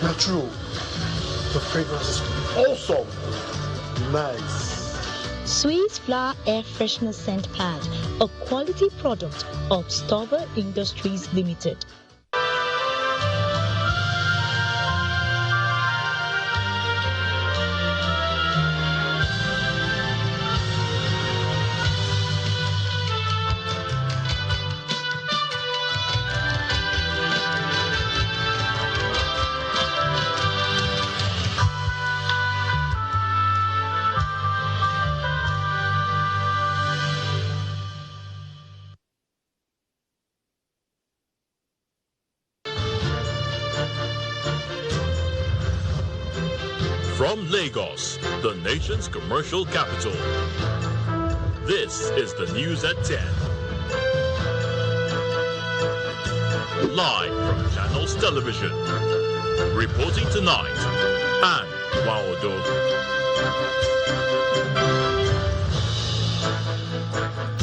natural. The fragrance is awesome. Nice. Swiss Flower Air Freshener Scent Pad, a quality product of Stover Industries Limited. From Lagos, the nation's commercial capital, this is the news at 10. Live from Channels Television. Reporting tonight, Anne Waodo.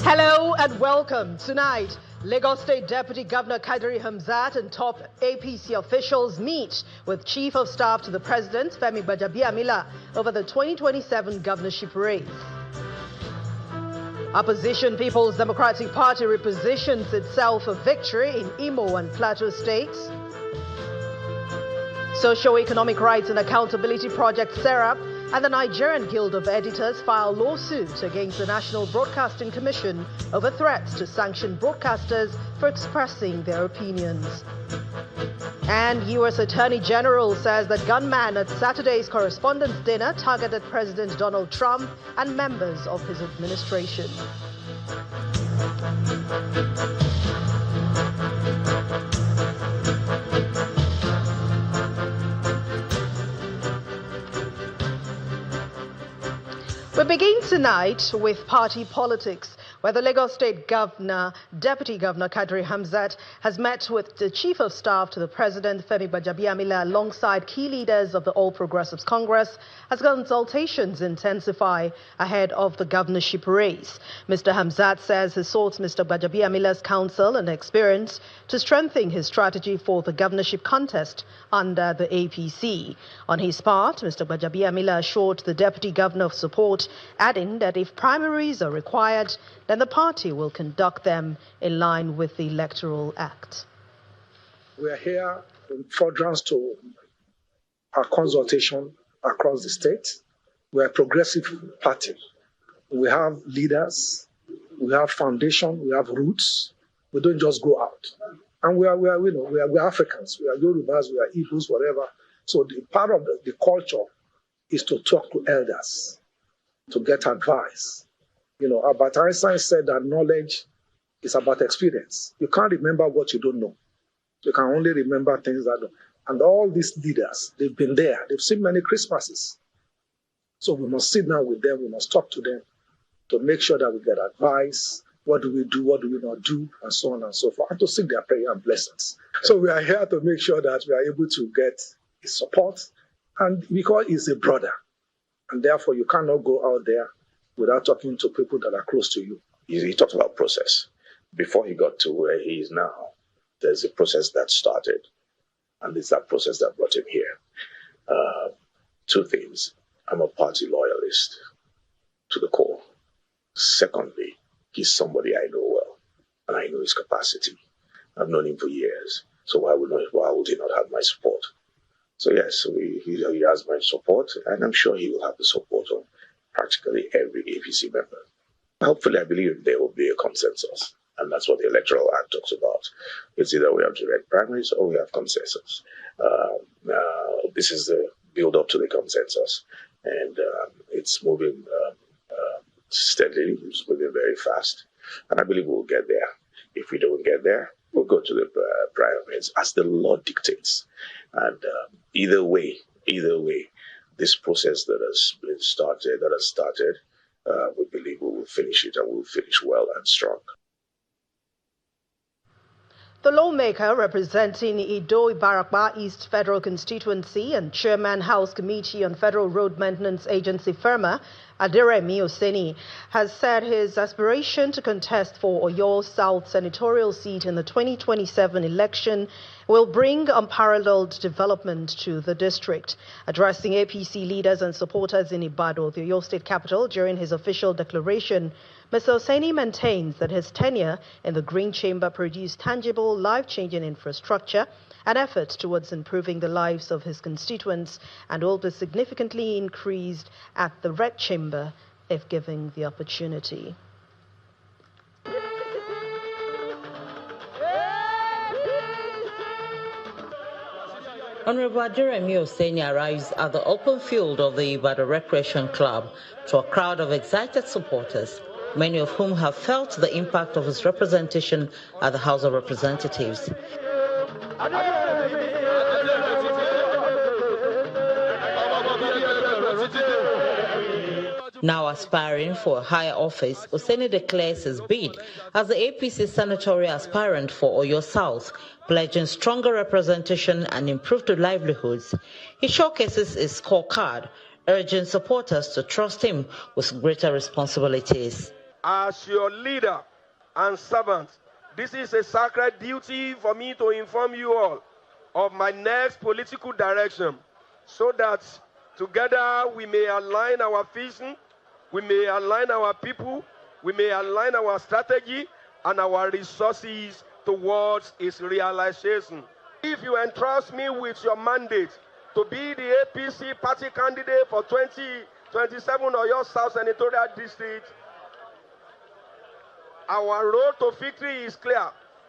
Hello and welcome. Tonight, Lagos State Deputy Governor Kadiri Hamzat and top APC officials meet with Chief of Staff to the President, Femi Gbajabiamila, over the 2027 governorship race. Opposition People's Democratic Party repositions itself for victory in Imo and Plateau states. Socio-Economic Rights and Accountability Project SERAP and the Nigerian Guild of Editors file lawsuit against the National Broadcasting Commission over threats to sanction broadcasters for expressing their opinions. And U.S. Attorney General says that gunman at Saturday's Correspondents' Dinner targeted President Donald Trump and members of his administration. We begin tonight with party politics, where the Lagos State Deputy Governor Kadiri Hamzat has met with the Chief of Staff to the President, Femi Gbajabiamila, alongside key leaders of the All Progressives Congress, as consultations intensify ahead of the governorship race. Mr. Hamzat says he sought Mr. Gbajabiamila's counsel and experience to strengthen his strategy for the governorship contest under the APC. On his part, Mr. Gbajabiamila assured the Deputy Governor of support, adding that if primaries are required, then the party will conduct them in line with the Electoral Act. We are here in furtherance to our consultation across the state. We are a progressive party. We have leaders, we have foundation, we have roots. We don't just go out. And we are Africans, we are Yorubas, we are Igbos, whatever. So the part of the culture is to talk to elders, to get advice. Albert Einstein said that knowledge is about experience. You can't remember what you don't know. You can only remember things that don't. And all these leaders, they've been there. They've seen many Christmases. So we must sit down with them. We must talk to them to make sure that we get advice. What do we do? What do we not do? And so on and so forth. And to seek their prayer and blessings. So we are here to make sure that we are able to get his support. And because he's a brother. And therefore, you cannot go out there without talking to people that are close to you. He talked about process. Before he got to where he is now, there's a process that started. And it's that process that brought him here. Two things. I'm a party loyalist to the core. Secondly, he's somebody I know well. And I know his capacity. I've known him for years. So why would he not have my support? So yes, he has my support. And I'm sure he will have the support of practically every APC member. Hopefully, I believe there will be a consensus. And that's what the Electoral Act talks about. It's either we have direct primaries or we have consensus. This is the build-up to the consensus. And it's moving steadily. It's moving very fast. And I believe we'll get there. If we don't get there, we'll go to the primaries as the law dictates. And either way, this process that has started, we believe we will finish it and we'll finish well and strong. The lawmaker representing Ido-Ibarakba East Federal Constituency and Chairman House Committee on Federal Road Maintenance Agency FERMA, Aderemi Oseni has said his aspiration to contest for Oyo South senatorial seat in the 2027 election will bring unparalleled development to the district. Addressing APC leaders and supporters in Ibadan, the Oyo State capital, during his official declaration, Mr. Oseni maintains that his tenure in the Green Chamber produced tangible, life-changing infrastructure and efforts towards improving the lives of his constituents, and will be significantly increased at the Red Chamber if given the opportunity. Honorable Aderemi Oseni arrives at the open field of the Ibadan Recreation Club to a crowd of excited supporters, many of whom have felt the impact of his representation at the House of Representatives. Now aspiring for a higher office, Oseni declares his bid as the APC senatorial aspirant for Oyo South, pledging stronger representation and improved livelihoods. He showcases his scorecard, urging supporters to trust him with greater responsibilities. As your leader and servant, this is a sacred duty for me to inform you all of my next political direction, so that together we may align our vision, we may align our people, we may align our strategy and our resources towards its realization. If you entrust me with your mandate to be the APC party candidate for 2027 Oyo South Senatorial District, our road to victory is clear.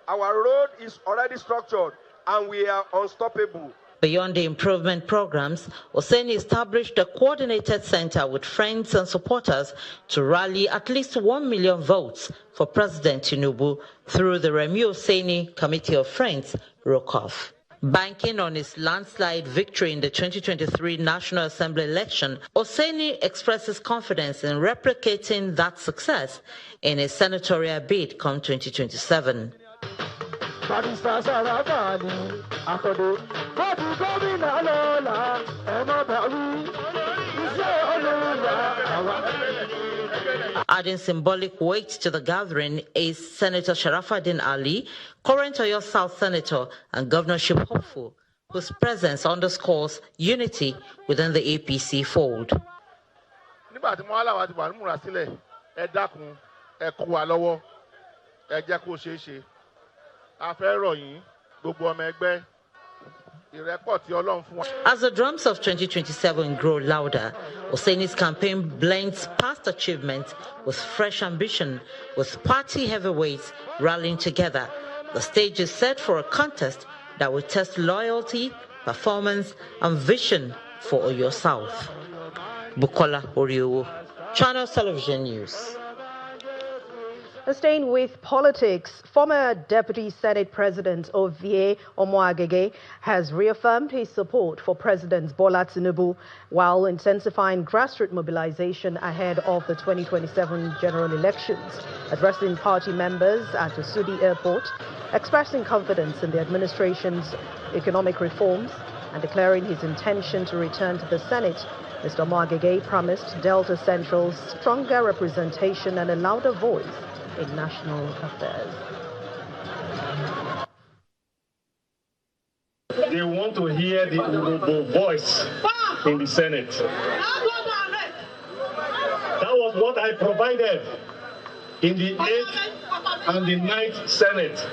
Our road is already structured and we are unstoppable. Beyond the improvement programs, Oseni established a coordinated center with friends and supporters to rally at least 1 million votes for President Tinubu through the Remi Oseni Committee of Friends, ROCOF. Banking on his landslide victory in the 2023 National Assembly election, Oseni expresses confidence in replicating that success in his senatorial bid come 2027. Adding symbolic weight to the gathering is Senator Sharafaddin Ali, current Oyo South Senator and governorship hopeful, whose presence underscores unity within the APC fold. As the drums of 2027 grow louder, Oseni's campaign blends past achievements with fresh ambition, with party heavyweights rallying together. The stage is set for a contest that will test loyalty, performance, and vision for Oyo South. Bukola Oriowo, Channel Television News. Staying with politics, former Deputy Senate President Ovie Omo-Agege has reaffirmed his support for President Bola Tinubu while intensifying grassroots mobilization ahead of the 2027 general elections. Addressing party members at Osudi Airport, expressing confidence in the administration's economic reforms and declaring his intention to return to the Senate, Mr. Omo-Agege promised Delta Central's stronger representation and a louder voice in national affairs. They want to hear the Urobo voice in the Senate. That was what I provided in the 8th and the 9th Senate.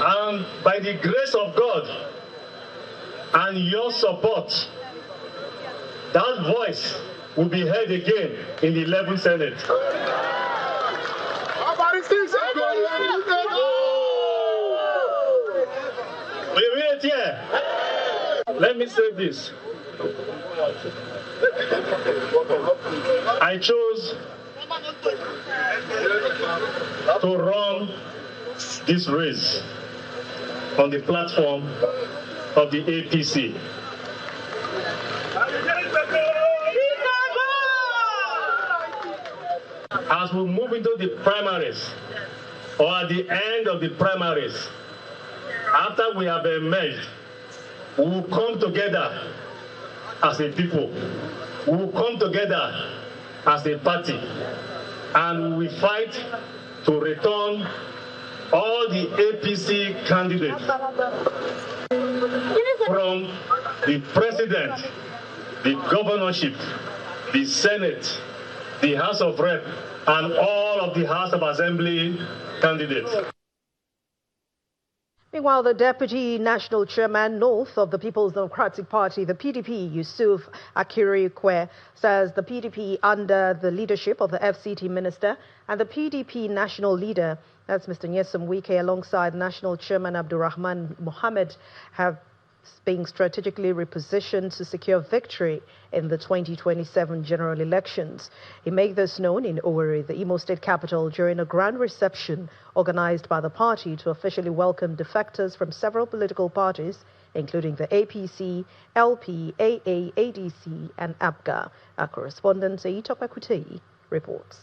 And by the grace of God and your support, that voice will be heard again in the 11th Senate. Wait here. Let me say this. I chose to run this race on the platform of the APC. As we move into the primaries, or at the end of the primaries, after we have emerged, we will come together as a people we will come together as a party and we fight to return all the APC candidates from the president, the governorship, the Senate, the House of Rep, and all of the House of Assembly candidates. Meanwhile, the Deputy National Chairman North of the People's Democratic Party, the PDP, Yusuf Akiri-Kwe, says the PDP under the leadership of the FCT Minister and the PDP National Leader, that's Mr. Nyesom Wike, alongside National Chairman Abdurrahman Mohammed, have being strategically repositioned to secure victory in the 2027 general elections. He made this known in Owerri, the Imo State capital, during a grand reception organized by the party to officially welcome defectors from several political parties, including the APC, LP, AA, ADC, and APGA. Our correspondent, Seitokwe Kutei, reports.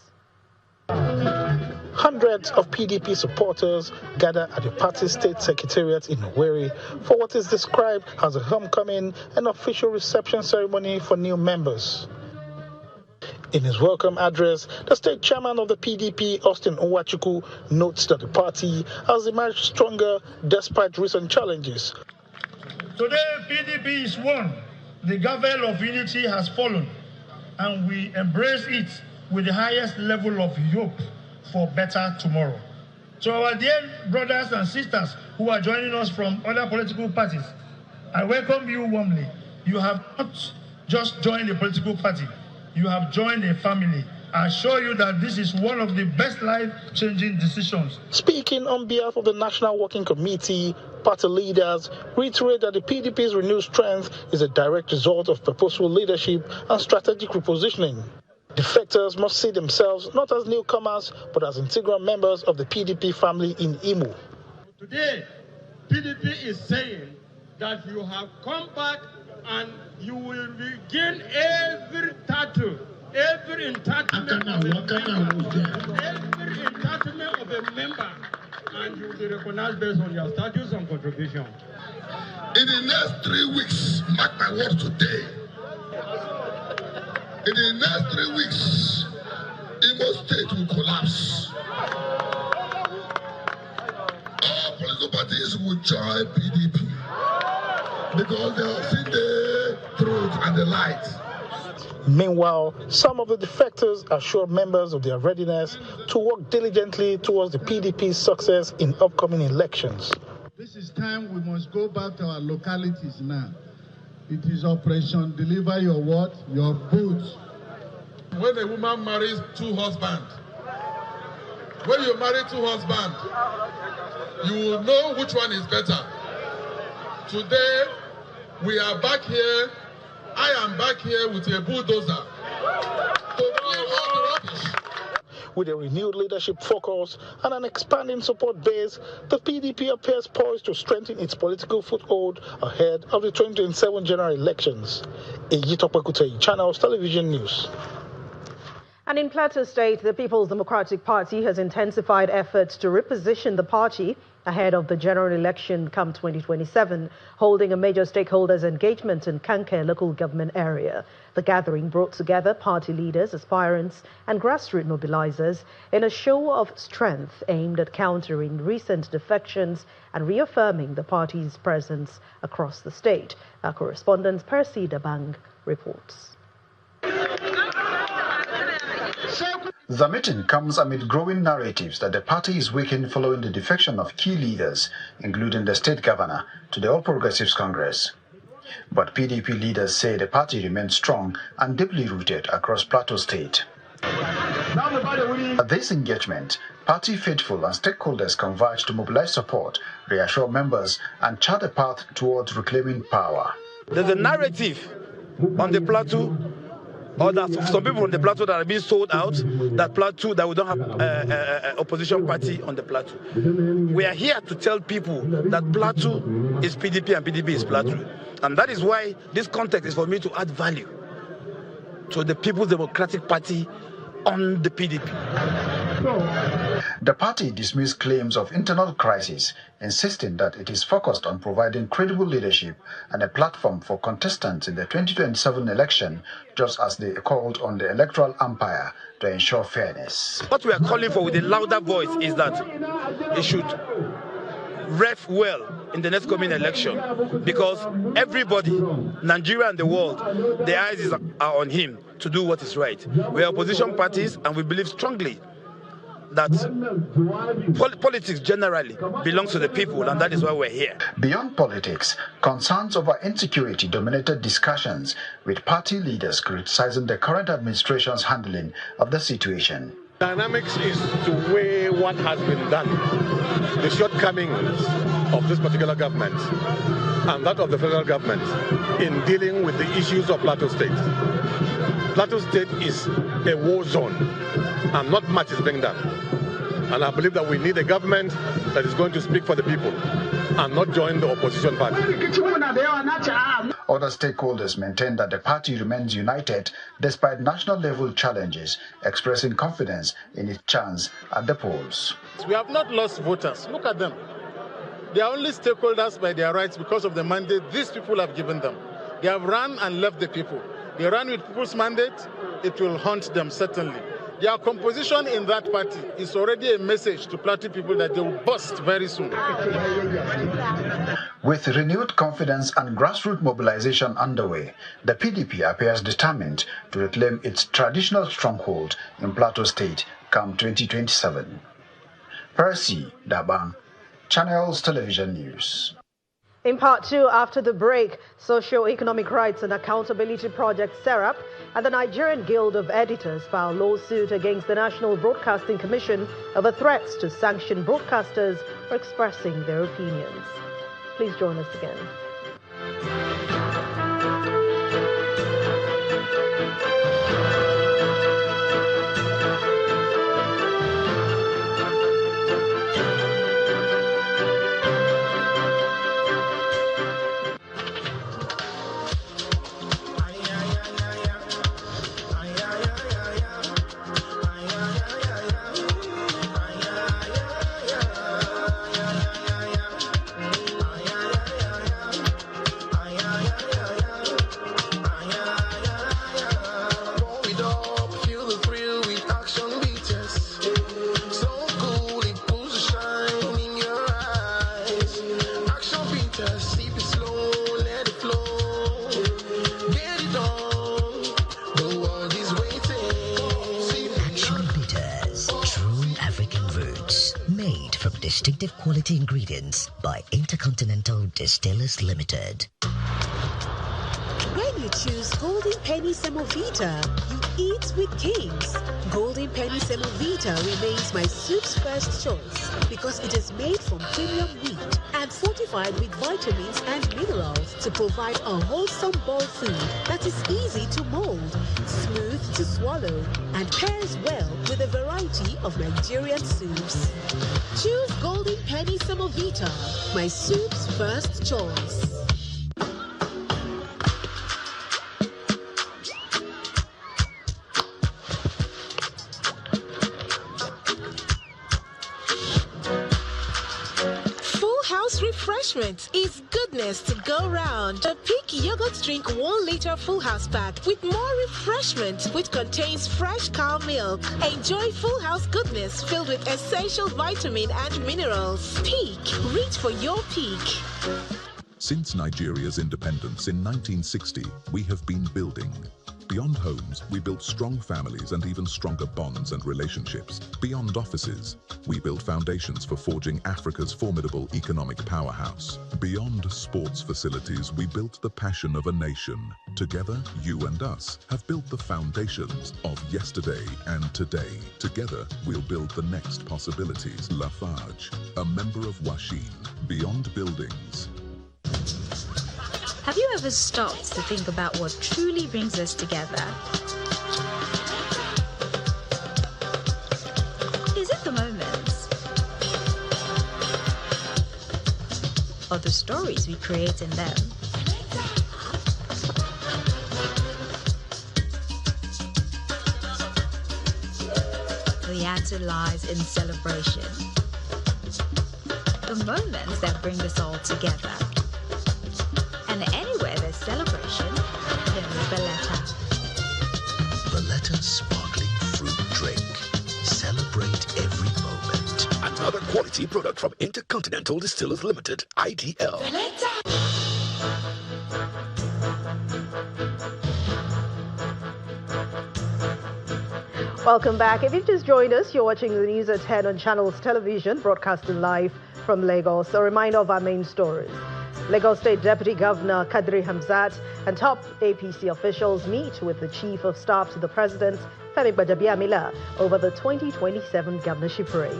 Hundreds of PDP supporters gather at the party state secretariat in Owerri for what is described as a homecoming and official reception ceremony for new members. In his welcome address, the state chairman of the PDP, Austin Onwachukwu, notes that the party has emerged stronger despite recent challenges. Today, PDP is one. The gavel of unity has fallen, and we embrace it with the highest level of hope for better tomorrow. To our dear brothers and sisters who are joining us from other political parties, I welcome you warmly. You have not just joined a political party, you have joined a family. I assure you that this is one of the best life-changing decisions. Speaking on behalf of the National Working Committee, party leaders reiterate that the PDP's renewed strength is a direct result of purposeful leadership and strategic repositioning. Defectors must see themselves not as newcomers, but as integral members of the PDP family in Imo. Today, PDP is saying that you have come back and you will regain every title, every entitlement of a member, and you will be recognized based on your status and contribution. In the next 3 weeks, mark my words today, in the next 3 weeks, Imo State will collapse. All political parties will join PDP because they have seen the truth and the light. Meanwhile, some of the defectors assure members of their readiness to work diligently towards the PDP's success in upcoming elections. This is time we must go back to our localities now. It is Operation Deliver Your what? Your boots. When a woman marries 2 husbands, when you marry 2 husbands, you will know which one is better. Today, we are back here. I am back here with a bulldozer to clear all the rubbish. With a renewed leadership focus and an expanding support base, the PDP appears poised to strengthen its political foothold ahead of the 2027 general elections. Seitokwe Kutei, Channels Television News. And in Plateau State, the People's Democratic Party has intensified efforts to reposition the party ahead of the general election come 2027, holding a major stakeholders engagement in Kanke local government area. The gathering brought together party leaders, aspirants and grassroots mobilizers in a show of strength aimed at countering recent defections and reaffirming the party's presence across the state. Our correspondent Percy Dabang reports. The meeting comes amid growing narratives that the party is weakened following the defection of key leaders, including the state governor, to the All Progressives Congress. But PDP leaders say the party remains strong and deeply rooted across Plateau State. At this engagement, party faithful and stakeholders converge to mobilize support, reassure members, and chart a path towards reclaiming power. There's a narrative on the Plateau, or that some people on the Plateau that are being sold out, that Plateau, that we don't have opposition party on the Plateau. We are here to tell people that Plateau is PDP and PDP is Plateau. And that is why this context is for me to add value to the People's Democratic Party on the PDP. The party dismissed claims of internal crisis, insisting that it is focused on providing credible leadership and a platform for contestants in the 2027 election, just as they called on the electoral umpire to ensure fairness. What we are calling for with a louder voice is that it should ref well in the next coming election, because everybody, Nigeria and the world, their eyes are on him to do what is right. We are opposition parties and we believe strongly that politics generally belongs to the people, and that is why we're here. Beyond politics, concerns over insecurity dominated discussions, with party leaders criticizing the current administration's handling of the situation. Dynamics is to weigh what has been done, the shortcomings of this particular government and that of the federal government in dealing with the issues of Plateau State. Plateau State is a war zone and not much is being done. And I believe that we need a government that is going to speak for the people and not join the opposition party. Other stakeholders maintain that the party remains united despite national level challenges, expressing confidence in its chance at the polls. We have not lost voters. Look at them. They are only stakeholders by their rights because of the mandate these people have given them. They have run and left the people. They run with people's mandate, it will haunt them certainly. Their composition in that party is already a message to Plateau people that they will burst very soon. With renewed confidence and grassroots mobilization underway, the PDP appears determined to reclaim its traditional stronghold in Plateau State come 2027. Percy Dabang, Channels Television News. In part two, after the break, Socio-Economic Rights and Accountability Project SERAP and the Nigerian Guild of Editors filed lawsuit against the National Broadcasting Commission over threats to sanction broadcasters for expressing their opinions. Please join us again. Distinctive quality ingredients by Intercontinental Distillers Limited. When you choose Golden Penny Semovita, you eat with kings. Golden Penny Semovita remains my soup's first choice because it is made from premium wheat and fortified with vitamins and minerals to provide a wholesome bowl food that is easy to mold, smooth to swallow, and pairs well with a variety of Nigerian soups. Choose Golden Penny Semovita, my soup's first choice. Refreshment is goodness to go round. A Peak Yogurt Drink 1 liter Full House pack with more refreshment, which contains fresh cow milk. Enjoy Full House goodness filled with essential vitamin and minerals. Peak. Reach for your peak. Since Nigeria's independence in 1960, we have been building. Beyond homes, we built strong families and even stronger bonds and relationships. Beyond offices, we built foundations for forging Africa's formidable economic powerhouse. Beyond sports facilities, we built the passion of a nation. Together, you and us have built the foundations of yesterday and today. Together, we'll build the next possibilities. Lafarge, a member of Washin. Beyond buildings. Have you ever stopped to think about what truly brings us together? Is it the moments? Or the stories we create in them? the answer lies in celebration. The moments that bring us all together. And anywhere there's celebration, there's Valletta. Valletta sparkling fruit drink. Celebrate every moment. Another quality product from Intercontinental Distillers Limited, IDL. Welcome back. If you've just joined us, you're watching the news at 10 on Channels Television, broadcasting live from Lagos. A reminder of our main stories. Lagos State Deputy Governor Kadri Hamzat and top APC officials meet with the Chief of Staff to the President, Femi Gbajabiamila, over the 2027 governorship race.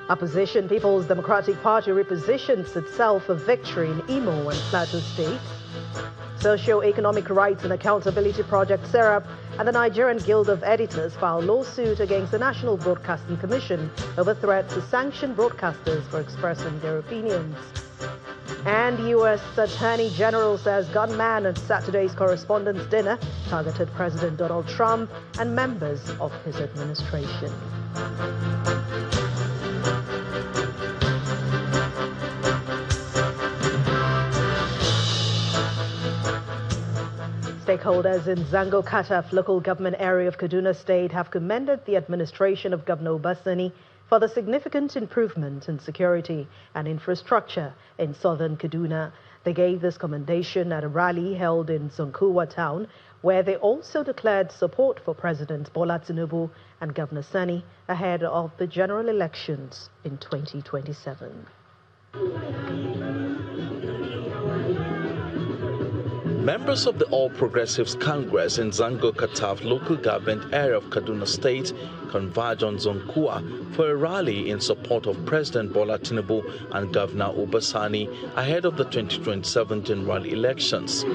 Opposition People's Democratic Party repositions itself for victory in Imo and Plateau states. Socio-Economic Rights and Accountability Project SERAP and the Nigerian Guild of Editors filed lawsuit against the National Broadcasting Commission over threat to sanction broadcasters for expressing their opinions. And U.S. Attorney General says gunman at Saturday's Correspondents' Dinner targeted President Donald Trump and members of his administration. Stakeholders in Zango Kataf local government area of Kaduna State have commended the administration of Governor Oseni for the significant improvement in security and infrastructure in southern Kaduna. They gave this commendation at a rally held in Zonkuwa town, where they also declared support for President Bola Tinubu and Governor Sani ahead of the general elections in 2027. Members of the All Progressives Congress in Zango Kataf local government area of Kaduna State converge on Zonkua for a rally in support of President Bola Tinubu and Governor Oseni ahead of the 2027 general elections.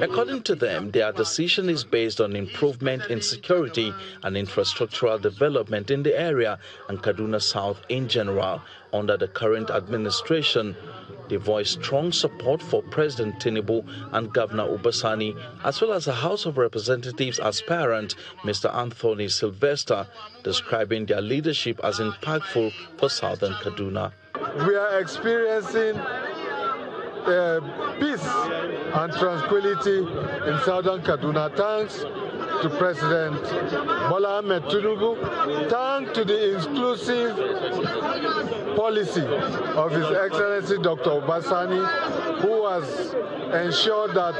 According to them, their decision is based on improvement in security and infrastructural development in the area and Kaduna South in general under the current administration. They voiced strong support for President Tinubu and Governor Oseni, as well as a House of Representatives aspirant, Mr. Anthony Sylvester, describing their leadership as impactful for southern Kaduna. We are experiencing peace and tranquility in southern Kaduna thanks to President Bola Ahmed Tinubu, thanks to the inclusive policy of His Excellency Dr. Oseni, who has ensured that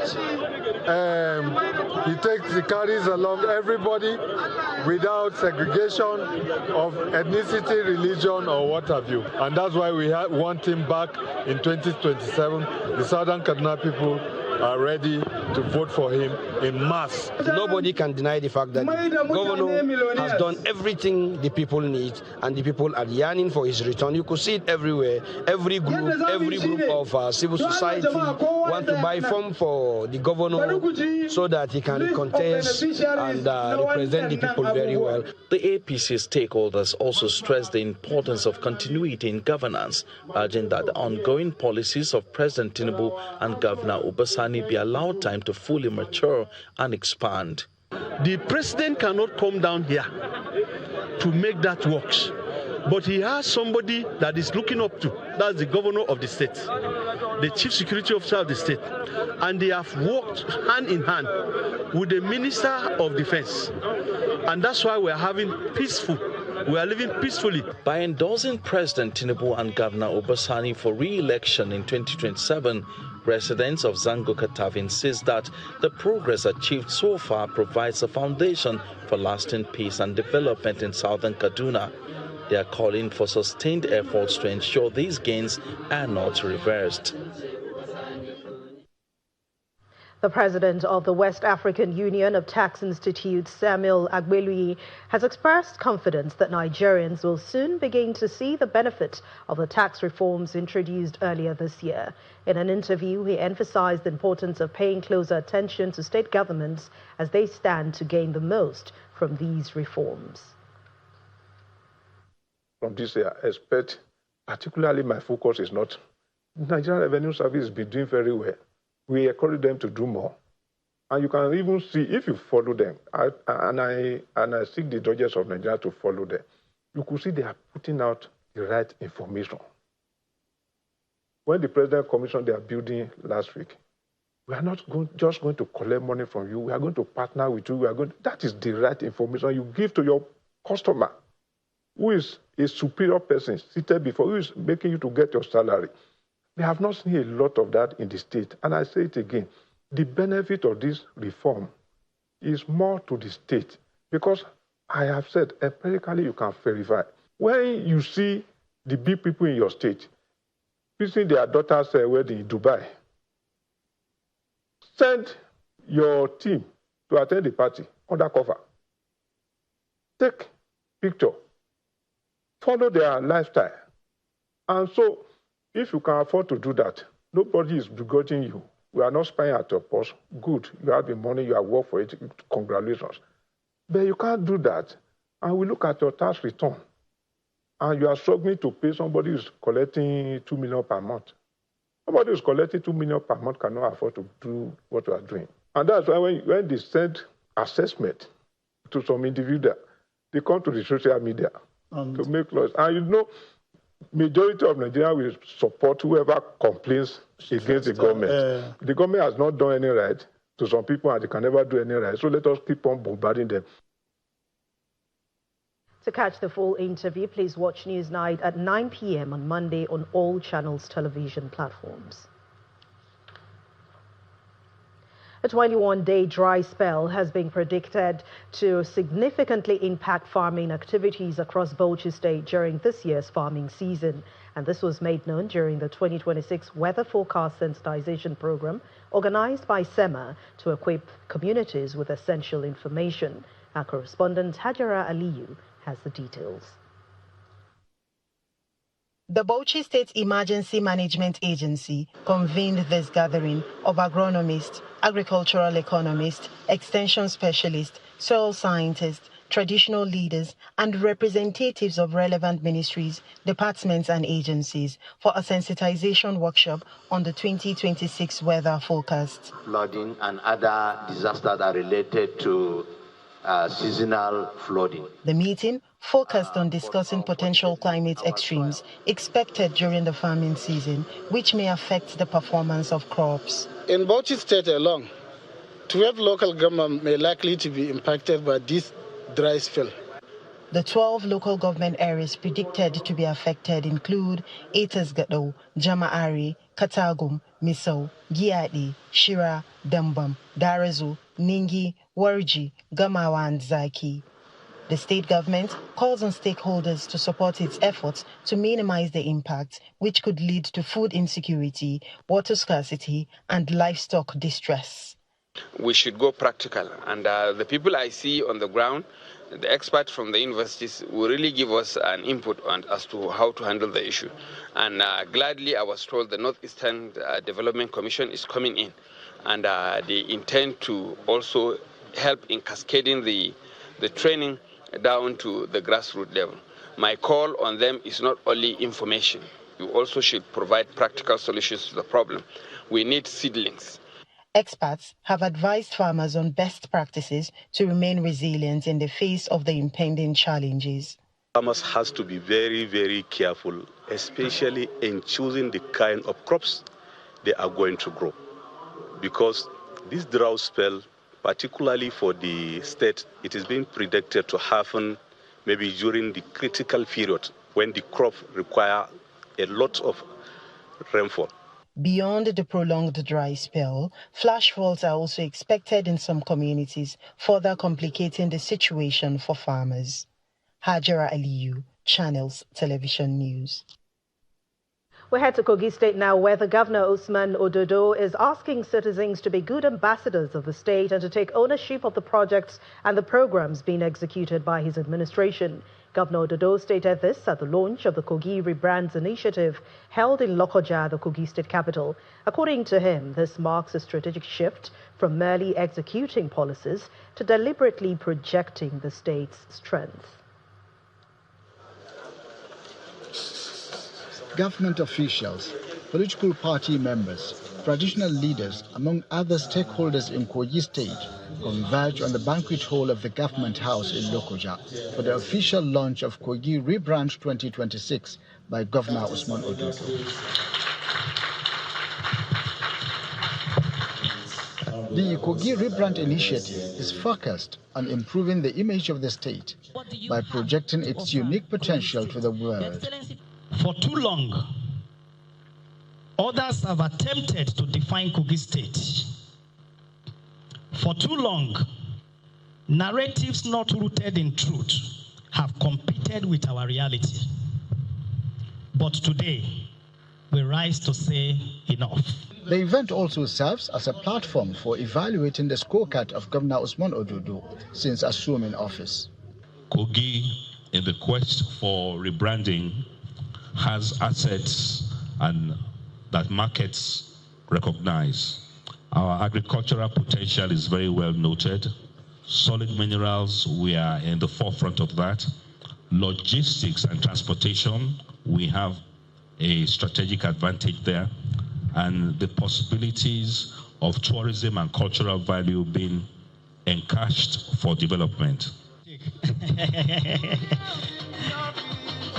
he carries along everybody without segregation of ethnicity, religion, or what have you. And that's why we want him back in 2027. The southern Kaduna people are ready to vote for him in mass. Nobody can deny the fact that the governor has done everything the people need, and the people are yearning for his return. You could see it everywhere. Every group of civil society want to buy form for the governor so that he can contest and represent the people very well. The APC stakeholders also stressed the importance of continuity in governance, urging that the ongoing policies of President Tinubu and Governor Oseni be allowed time to fully mature and expand. The president cannot come down here to make that work, but he has somebody that is looking up to. That's the governor of the state, the chief security officer of the state, and they have worked hand in hand with the minister of defense, and that's why we are living peacefully. By endorsing President Tinubu and Governor Oseni for re-election in 2027, residents of Zango Kataf insist that the progress achieved so far provides a foundation for lasting peace and development in southern Kaduna. They are calling for sustained efforts to ensure these gains are not reversed. The president of the West African Union of Tax Institutes, Samuel Agbelui, has expressed confidence that Nigerians will soon begin to see the benefit of the tax reforms introduced earlier this year. In an interview, he emphasized the importance of paying closer attention to state governments as they stand to gain the most from these reforms. From this aspect, particularly my focus is not Nigerian Revenue Service be doing very well. We encourage them to do more. And you can even see, if you follow them, and I seek the judges of Nigeria to follow them, you could see they are putting out the right information. When the President commissioned their building last week, we are not just going to collect money from you. We are going to partner with you. That is the right information you give to your customer, who is a superior person seated before, who is making you to get your salary. We have not seen a lot of that in the state. And I say it again, the benefit of this reform is more to the state, because I have said empirically you can verify. When you see the big people in your state visiting their daughter's wedding in Dubai, send your team to attend the party undercover. Take picture, follow their lifestyle. And so, if you can afford to do that, nobody is begrudging you. We are not spying at your purse. Good, you have the money, you have worked for it, congratulations. But you can't do that. And we look at your tax return, and you are struggling to pay somebody who's collecting 2 million per month. Somebody who's collecting 2 million per month cannot afford to do what you are doing. And that's why when they send assessment to some individual, they come to the social media to make laws. And you know, majority of Nigeria will support whoever complains against the government. The government has not done any right to some people, and they can never do any right. So let us keep on bombarding them. To catch the full interview, please watch Newsnight at 9 p.m. on Monday on all channels television platforms. A 21-day dry spell has been predicted to significantly impact farming activities across Bauchi State during this year's farming season. And this was made known during the 2026 Weather Forecast Sensitization Program organized by SEMA to equip communities with essential information. Our correspondent Hajara Aliyu has the details. The Bauchi State Emergency Management Agency convened this gathering of agronomists, agricultural economists, extension specialists, soil scientists, traditional leaders, and representatives of relevant ministries, departments, and agencies for a sensitization workshop on the 2026 weather forecast. Flooding and other disasters that are related to seasonal flooding. The meeting focused on discussing potential climate extremes expected during the farming season, which may affect the performance of crops. In Bauchi State alone, 12 local governments may likely to be impacted by this dry spell. The 12 local government areas predicted to be affected include Etasgado, Jama'ari, Katagum, Misau, Giadi, Shira, Dambam, Darazu, Ningi, Warji, Gamawa, and Zaki. The state government calls on stakeholders to support its efforts to minimize the impact, which could lead to food insecurity, water scarcity, and livestock distress. We should go practical, and the people I see on the ground, the experts from the universities, will really give us an input on as to how to handle the issue. And gladly, I was told the Northeastern Development Commission is coming in, and they intend to also help in cascading the training down to the grassroots level. My call on them is not only information. You also should provide practical solutions to the problem. We need seedlings. Experts have advised farmers on best practices to remain resilient in the face of the impending challenges. Farmers has to be very, very careful, especially in choosing the kind of crops they are going to grow. Because this drought spell, particularly for the state, it is being predicted to happen maybe during the critical period when the crop require a lot of rainfall. Beyond the prolonged dry spell, flash floods are also expected in some communities, further complicating the situation for farmers. Hajara Aliyu, Channels Television News. We head to Kogi State now, where the Governor Omo-Agege is asking citizens to be good ambassadors of the state and to take ownership of the projects and the programs being executed by his administration. Governor Omo-Agege stated this at the launch of the Kogi Rebrands initiative held in Lokoja, the Kogi State capital. According to him, this marks a strategic shift from merely executing policies to deliberately projecting the state's strength. Government officials political party members, traditional leaders, among other stakeholders in Kogi State, converge on the banquet hall of the Government House in Lokoja for the official launch of Kogi Rebrand 2026 by Governor Omo-Agege. The Kogi Rebrand initiative is focused on improving the image of the state by projecting its unique potential to the world. For too long, others have attempted to define Kogi State. For too long, narratives not rooted in truth have competed with our reality. But today, we rise to say enough. The event also serves as a platform for evaluating the scorecard of Governor Omo-Agege since assuming office. Kogi, in the quest for rebranding, has assets and that markets recognize. Our agricultural potential is very well noted. Solid minerals, we are in the forefront of that. Logistics and transportation, we have a strategic advantage there. And the possibilities of tourism and cultural value being encashed for development.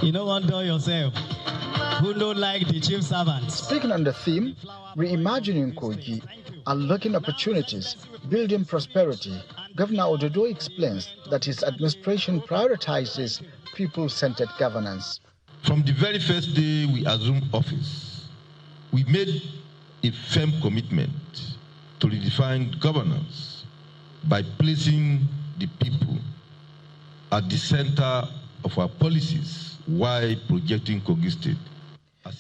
You know what, do yourself. Who don't like the chief servant? Speaking on the theme, reimagining Kogi, unlocking opportunities, building prosperity, Governor Agege explains that his administration prioritizes people-centered governance. From the very first day we assumed office, we made a firm commitment to redefine governance by placing the people at the center of our policies while projecting Kogi State.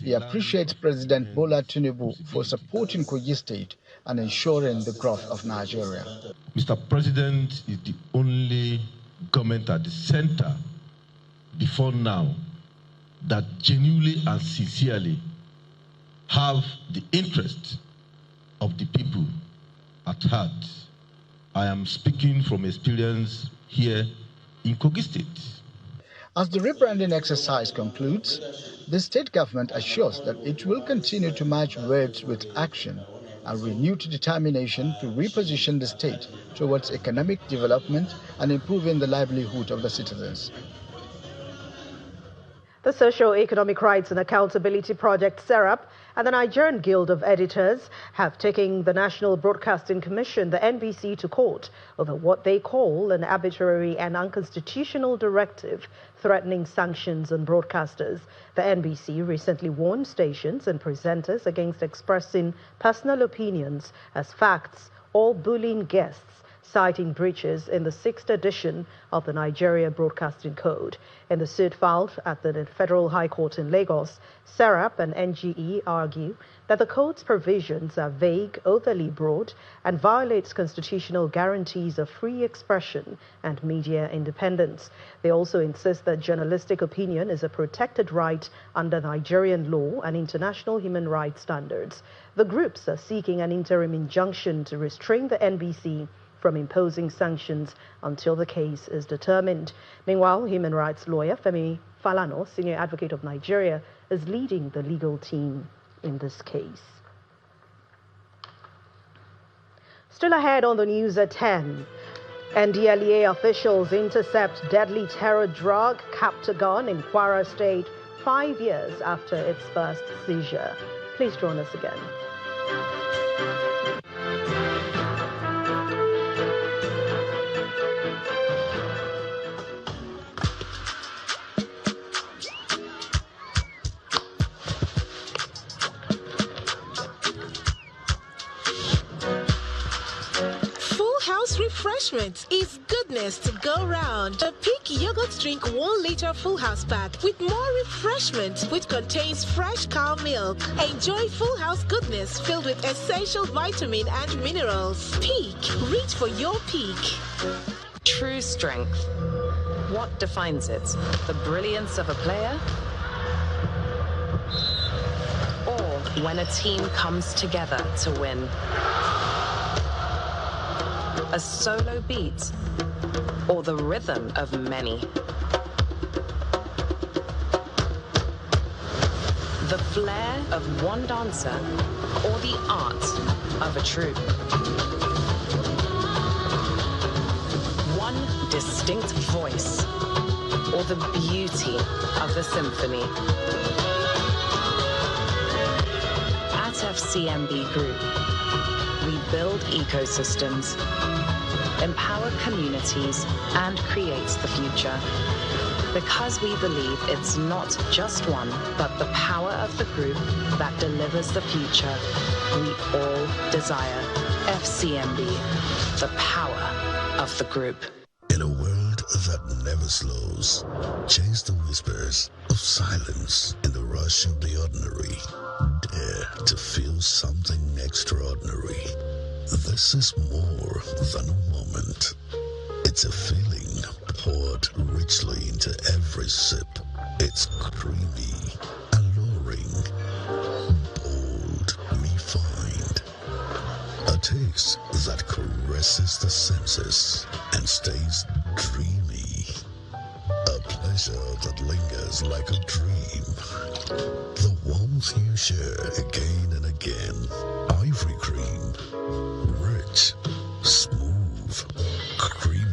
He appreciates President Bola Tinubu for supporting Kogi State and ensuring the growth of Nigeria. Mr. President is the only government at the center before now that genuinely and sincerely have the interest of the people at heart. I am speaking from experience here in Kogi State. As the rebranding exercise concludes, the state government assures that it will continue to match words with action and renewed determination to reposition the state towards economic development and improving the livelihood of the citizens. The Socio-Economic Rights and Accountability Project, SERAP, and the Nigerian Guild of Editors have taken the National Broadcasting Commission, the NBC, to court over what they call an arbitrary and unconstitutional directive threatening sanctions on broadcasters. The NBC recently warned stations and presenters against expressing personal opinions as facts or bullying guests, citing breaches in the 6th edition of the Nigeria Broadcasting Code. In the suit filed at the Federal High Court in Lagos, SERAP and NGE argue that the code's provisions are vague, overly broad, and violates constitutional guarantees of free expression and media independence. They also insist that journalistic opinion is a protected right under Nigerian law and international human rights standards. The groups are seeking an interim injunction to restrain the NBC from imposing sanctions until the case is determined. Meanwhile, human rights lawyer Femi Falana, senior advocate of Nigeria, is leading the legal team in this case. Still ahead on the news at 10, NDLEA officials intercept deadly terror drug Captagon in Kwara State 5 years after its first seizure. Please join us again. Refreshment is goodness to go round. A Peak Yogurt Drink 1 liter Full House pack with more refreshment, which contains fresh cow milk. Enjoy Full House goodness filled with essential vitamin and minerals. Peak. Reach for your peak. True strength. What defines it? The brilliance of a player? Or when a team comes together to win? A solo beat, or the rhythm of many. The flair of one dancer or the art of a troupe. One distinct voice or the beauty of the symphony. At FCMB Group, we build ecosystems, empower communities, and create the future. Because we believe it's not just one, but the power of the group that delivers the future we all desire. FCMB, the power of the group. In a world that never slows, chase the whispers of silence in the rush of the ordinary. Dare to feel something extraordinary. This is more than a moment. It's a feeling poured richly into every sip. It's creamy, alluring, bold, refined. A taste that caresses the senses and stays dreamy. A pleasure that lingers like a dream. The warmth you share again and again. Ivory cream. Rich, smooth, creamy.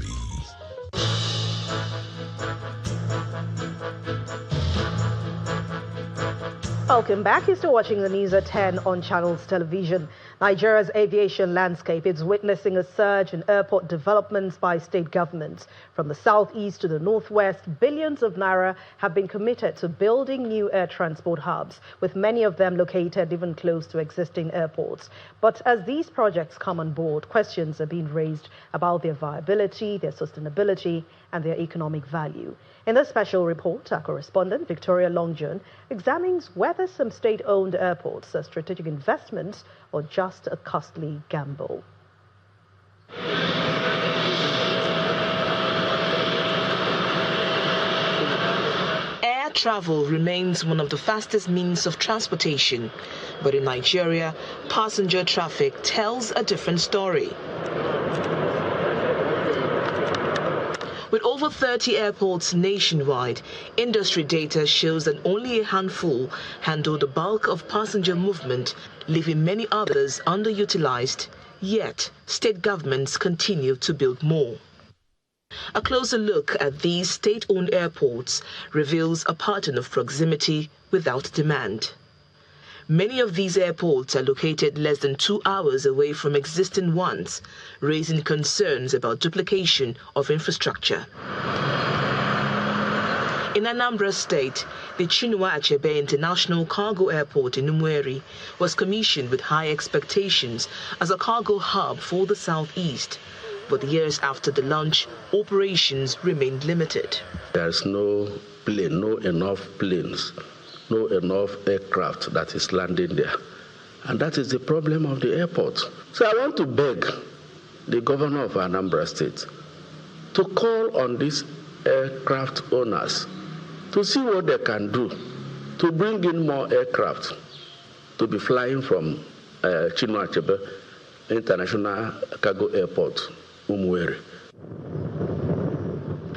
Welcome back. You're still watching the news at 10 on Channels Television. Nigeria's aviation landscape is witnessing a surge in airport developments by state governments. From the southeast to the northwest, billions of naira have been committed to building new air transport hubs, with many of them located even close to existing airports. But as these projects come on board, questions are being raised about their viability, their sustainability, and their economic value. In this special report, our correspondent, Victoria Longjohn, examines whether some state-owned airports are strategic investments or just a costly gamble. Air travel remains one of the fastest means of transportation, but in Nigeria, passenger traffic tells a different story. With over 30 airports nationwide, industry data shows that only a handful handle the bulk of passenger movement, leaving many others underutilized. Yet, state governments continue to build more. A closer look at these state-owned airports reveals a pattern of proximity without demand. Many of these airports are located less than 2 hours away from existing ones, raising concerns about duplication of infrastructure. In Anambra State, the Omo-Agege International Cargo Airport in Umueri was commissioned with high expectations as a cargo hub for the southeast. But years after the launch, operations remained limited. There's no plane, no enough planes, no enough aircraft that is landing there. And that is the problem of the airport. So I want to beg the governor of Anambra State to call on these aircraft owners to see what they can do to bring in more aircraft to be flying from Omo-Agege International Cargo Airport, Umueri.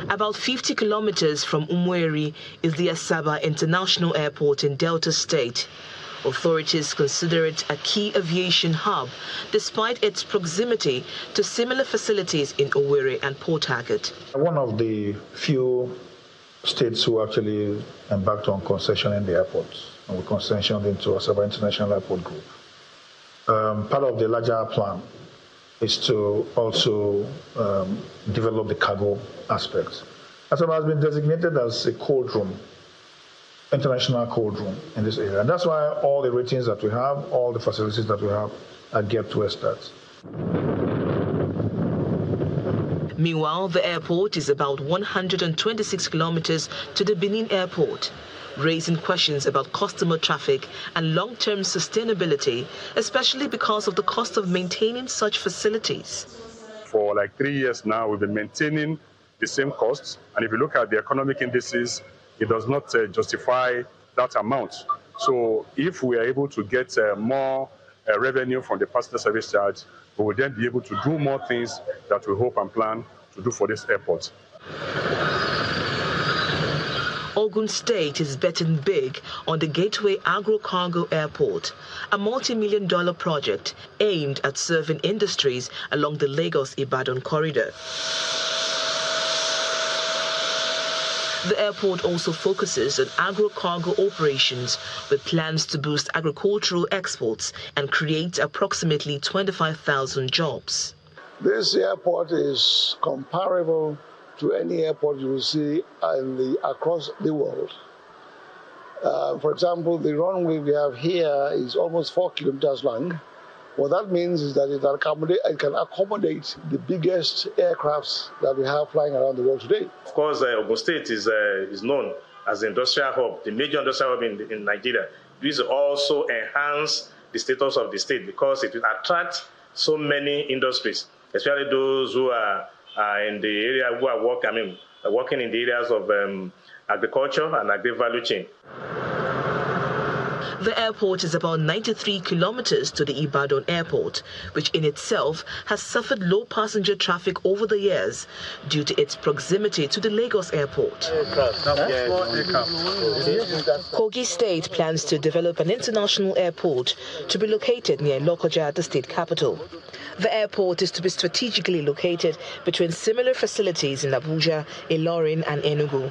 About 50 kilometers from Umueri is the Asaba International Airport in Delta State. Authorities consider it a key aviation hub, despite its proximity to similar facilities in Owerri and Port Harcourt. One of the few states who actually embarked on concessioning the airports, and we concessioned into Asaba International Airport Group. Part of the larger plan is to also develop the cargo aspect. Asaba has been designated as a cold room, international cold room in this area. And that's why all the ratings that we have, all the facilities that we have are geared towards that. Meanwhile, the airport is about 126 kilometers to the Benin airport, raising questions about customer traffic and long-term sustainability, especially because of the cost of maintaining such facilities. For like 3 years now, we've been maintaining the same costs. And if you look at the economic indices, it does not justify that amount. So if we are able to get more revenue from the passenger service charge, we will then be able to do more things that we hope and plan to do for this airport. Ogun State is betting big on the Gateway Agro-Cargo Airport, a multi-million-dollar project aimed at serving industries along the Lagos-Ibadan corridor. The airport also focuses on agro-cargo operations with plans to boost agricultural exports and create approximately 25,000 jobs. This airport is comparable to any airport you will see across the world. For example, the runway we have here is almost 4 kilometers long. What that means is that it can accommodate the biggest aircrafts that we have flying around the world today. Of course, Ogun State is known as the industrial hub, the major industrial hub in Nigeria. This also enhance the status of the state because it will attract so many industries, especially those who are in the area who are working in the areas of agriculture and agri-value chain. The airport is about 93 kilometers to the Ibadan airport, which in itself has suffered low passenger traffic over the years due to its proximity to the Lagos airport. Kogi State plans to develop an international airport to be located near Lokoja, the state capital. The airport is to be strategically located between similar facilities in Abuja, Ilorin and Enugu.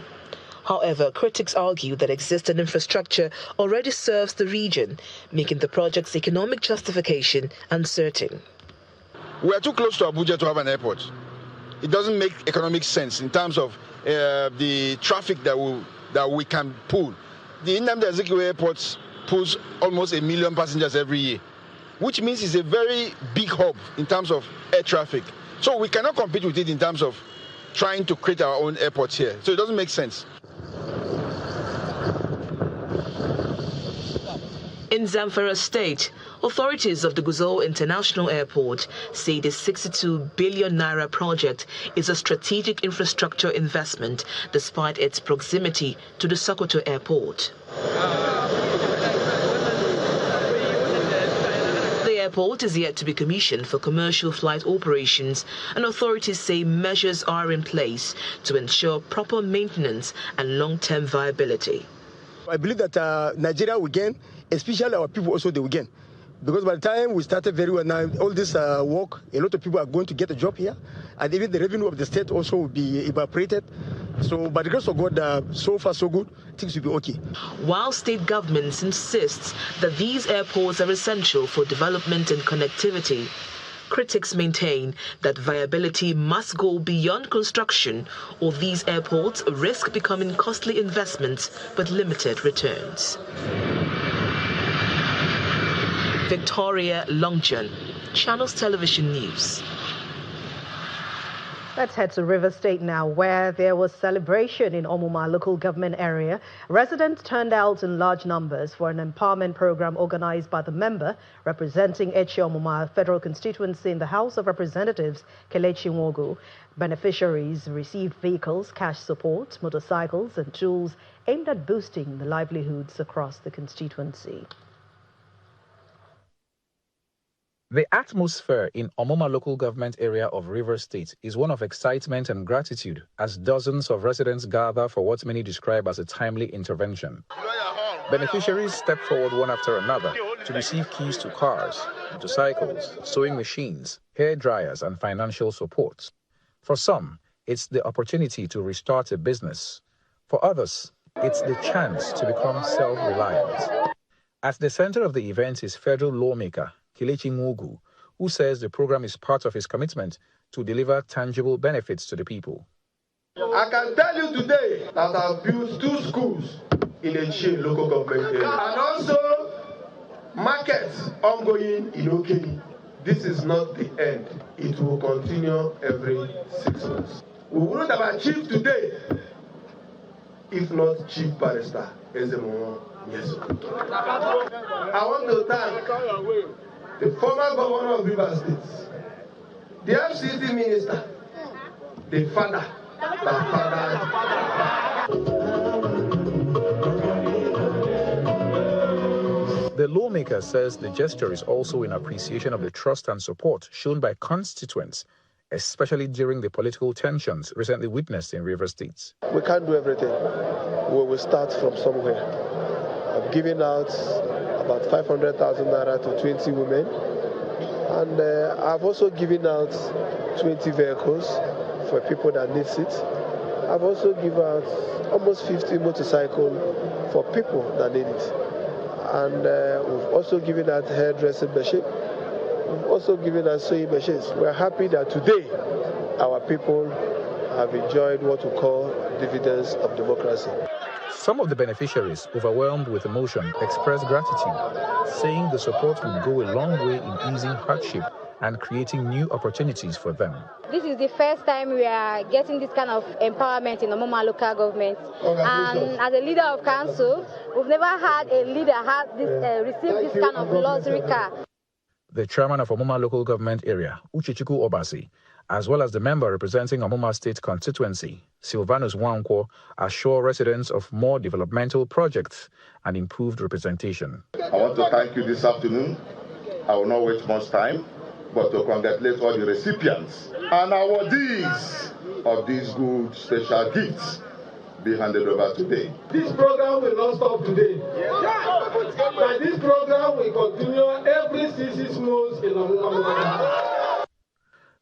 However, critics argue that existing infrastructure already serves the region, making the project's economic justification uncertain. We are too close to Abuja to have an airport. It doesn't make economic sense in terms of the traffic that we can pull. The Nnamdi Azikiwe airport pulls almost 1 million passengers every year, which means it's a very big hub in terms of air traffic. So we cannot compete with it in terms of trying to create our own airports here. So it doesn't make sense. In Zamfara State, authorities of the Gusau International Airport say the 62 billion naira project is a strategic infrastructure investment despite its proximity to the Sokoto Airport. The airport is yet to be commissioned for commercial flight operations, and authorities say measures are in place to ensure proper maintenance and long-term viability. I believe that Nigeria will gain, especially our people also they will gain. Because by the time we started very well now, all this work, a lot of people are going to get a job here, and even the revenue of the state also will be evaporated. So by the grace of God, so far so good, things will be okay. While state governments insist that these airports are essential for development and connectivity, critics maintain that viability must go beyond construction, or these airports risk becoming costly investments with limited returns. Victoria Longjan, Channels Television News. Let's head to River State now, where there was celebration in Omuma local government area. Residents turned out in large numbers for an empowerment program organized by the member representing Echi Omuma Federal Constituency in the House of Representatives, Kelechi Nwogu. Beneficiaries received vehicles, cash support, motorcycles and tools aimed at boosting the livelihoods across the constituency. The atmosphere in Omuma local government area of River State is one of excitement and gratitude as dozens of residents gather for what many describe as a timely intervention. Beneficiaries step forward one after another to receive keys to cars, motorcycles, sewing machines, hair dryers, and financial support. For some, it's the opportunity to restart a business. For others, it's the chance to become self-reliant. At the center of the event is federal lawmaker Kelechi Nwogu, who says the program is part of his commitment to deliver tangible benefits to the people. I can tell you today that I've built 2 schools in Echi local government area, and also markets ongoing in Okeni. This is not the end. It will continue every 6 months. We wouldn't have achieved today if not Chief Barrister Ezemono. Yes. I want to thank the former governor of River State, the FCT minister, the father, The lawmaker says the gesture is also in appreciation of the trust and support shown by constituents especially during the political tensions recently witnessed in Rivers State. We can't do everything. We will start from somewhere. I've given out about 500,000 naira to 20 women, and I've also given out 20 vehicles for people that need it. I've also given out almost 50 motorcycles for people that need it. And we've also given out hairdressing machines. We've also given out sewing machines. We're happy that today our people have enjoyed what we call dividends of democracy. Some of the beneficiaries, overwhelmed with emotion, expressed gratitude, saying the support will go a long way in easing hardship and creating new opportunities for them. This is the first time we are getting this kind of empowerment in Omoma local government. And as a leader of council, we've never had a leader receive this kind of luxury car. The chairman of Omoma local government area, Uchichiku Obasi, as well as the member representing Omoma State constituency, Silvanus Wankwo, assure residents of more developmental projects and improved representation. I want to thank you this afternoon. I will not waste much time, but to congratulate all the recipients and awardees of these good special gifts be handed over today. This program will not stop today. And this program will continue every 6 months in Omoma.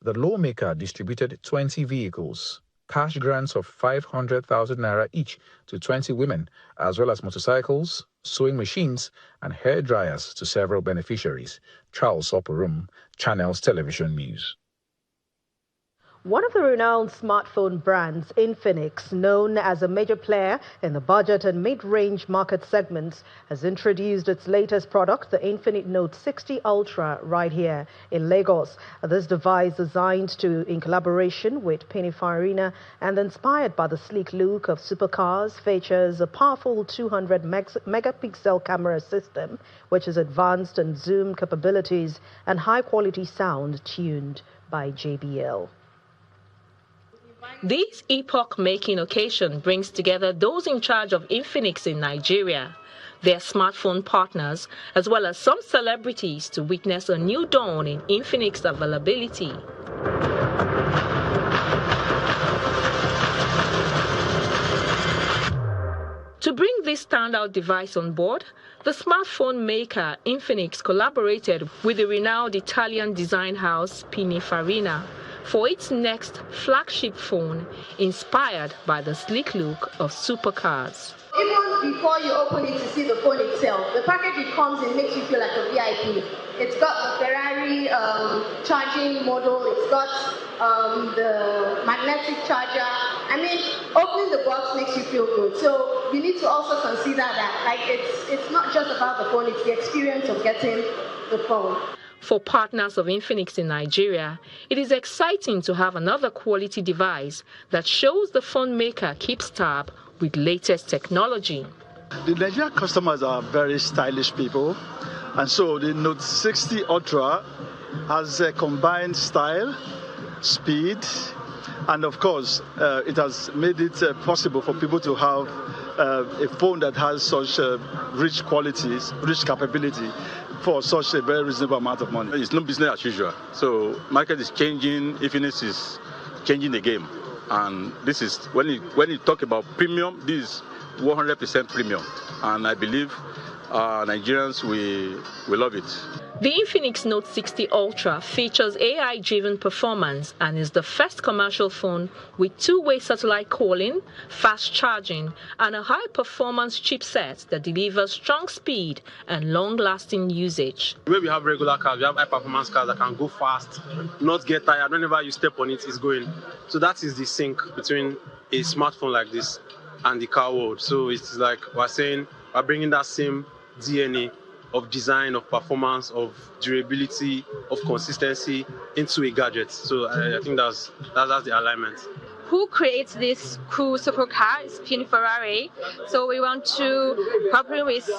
The lawmaker distributed 20 vehicles, cash grants of 500,000 naira each to 20 women, as well as motorcycles, sewing machines, and hair dryers to several beneficiaries. Charles Oporum, Channels Television News. One of the renowned smartphone brands, Infinix, known as a major player in the budget and mid-range market segments, has introduced its latest product, the Infinix Note 60 Ultra, right here in Lagos. This device, designed in collaboration with Pininfarina and inspired by the sleek look of supercars, features a powerful 200 megapixel camera system, which is advanced in zoom capabilities and high-quality sound tuned by JBL. This epoch-making occasion brings together those in charge of Infinix in Nigeria, their smartphone partners, as well as some celebrities to witness a new dawn in Infinix availability. To bring this standout device on board, the smartphone maker Infinix collaborated with the renowned Italian design house Pininfarina for its next flagship phone, inspired by the sleek look of supercars. Even before you open it to see the phone itself, the package it comes in makes you feel like a VIP. It's got the Ferrari charging model, it's got the magnetic charger. I mean, opening the box makes you feel good. So you need to also consider that, like, it's not just about the phone, it's the experience of getting the phone. For partners of Infinix in Nigeria, it is exciting to have another quality device that shows the phone maker keeps tab with latest technology. The Nigerian customers are very stylish people, and so the Note 60 Ultra has a combined style, speed, and of course, it has made it possible for people to have a phone that has such rich qualities, rich capability, for such a very reasonable amount of money. It's no business as usual. So market is changing, Infinix is changing the game. And this is, when you talk about premium, this is 100% premium. And I believe Nigerians will love it. The Infinix Note 60 Ultra features AI-driven performance and is the first commercial phone with two-way satellite calling, fast charging, and a high-performance chipset that delivers strong speed and long-lasting usage. When we have regular cars, we have high-performance cars that can go fast, not get tired. Whenever you step on it, it's going. So that is the sync between a smartphone like this and the car world. So it's like we're saying, we're bringing that same DNA of design, of performance, of durability, of consistency into a gadget. So I think that's the alignment. Who creates this cool supercar is Pininfarina. So we want to partner with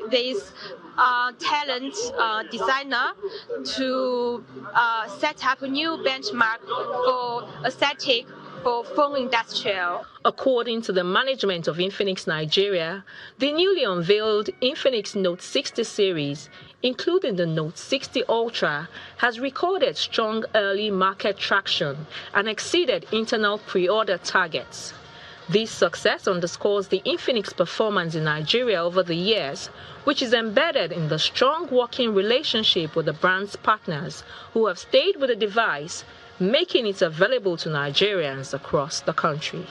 this talent designer to set up a new benchmark for aesthetic for phone industrial. According to the management of Infinix Nigeria, the newly unveiled Infinix Note 60 series, including the Note 60 Ultra, has recorded strong early market traction and exceeded internal pre-order targets. This success underscores the Infinix performance in Nigeria over the years, which is embedded in the strong working relationship with the brand's partners who have stayed with the device, making it available to Nigerians across the country.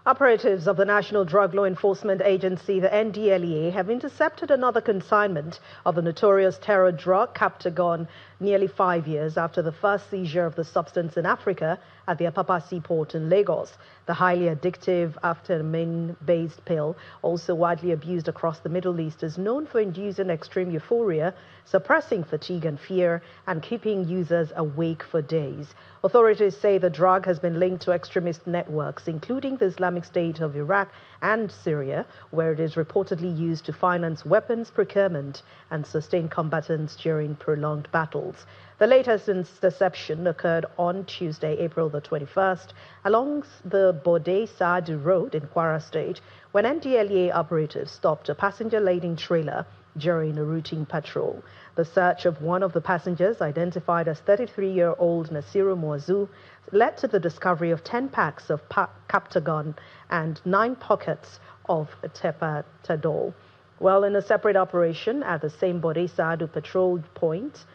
Operatives of the National Drug Law Enforcement Agency, the NDLEA, have intercepted another consignment of the notorious terror drug Captagon nearly 5 years after the first seizure of the substance in Africa at the Apapa Seaport in Lagos. The highly addictive amphetamine-based pill, also widely abused across the Middle East, is known for inducing extreme euphoria, suppressing fatigue and fear, and keeping users awake for days. Authorities say the drug has been linked to extremist networks, including the Islamic State of Iraq and Syria, where it is reportedly used to finance weapons procurement and sustain combatants during prolonged battles. The latest interception occurred on Tuesday, April the 21st, along the Bode Sadu Road in Kwara State, when NDLEA operatives stopped a passenger-laden trailer during a routine patrol. The search of one of the passengers, identified as 33-year-old Nasiru Moazu, led to the discovery of 10 packs of Captagon and 9 pockets of Tepatadol. While in a separate operation at the same Bode Sadu patrol point,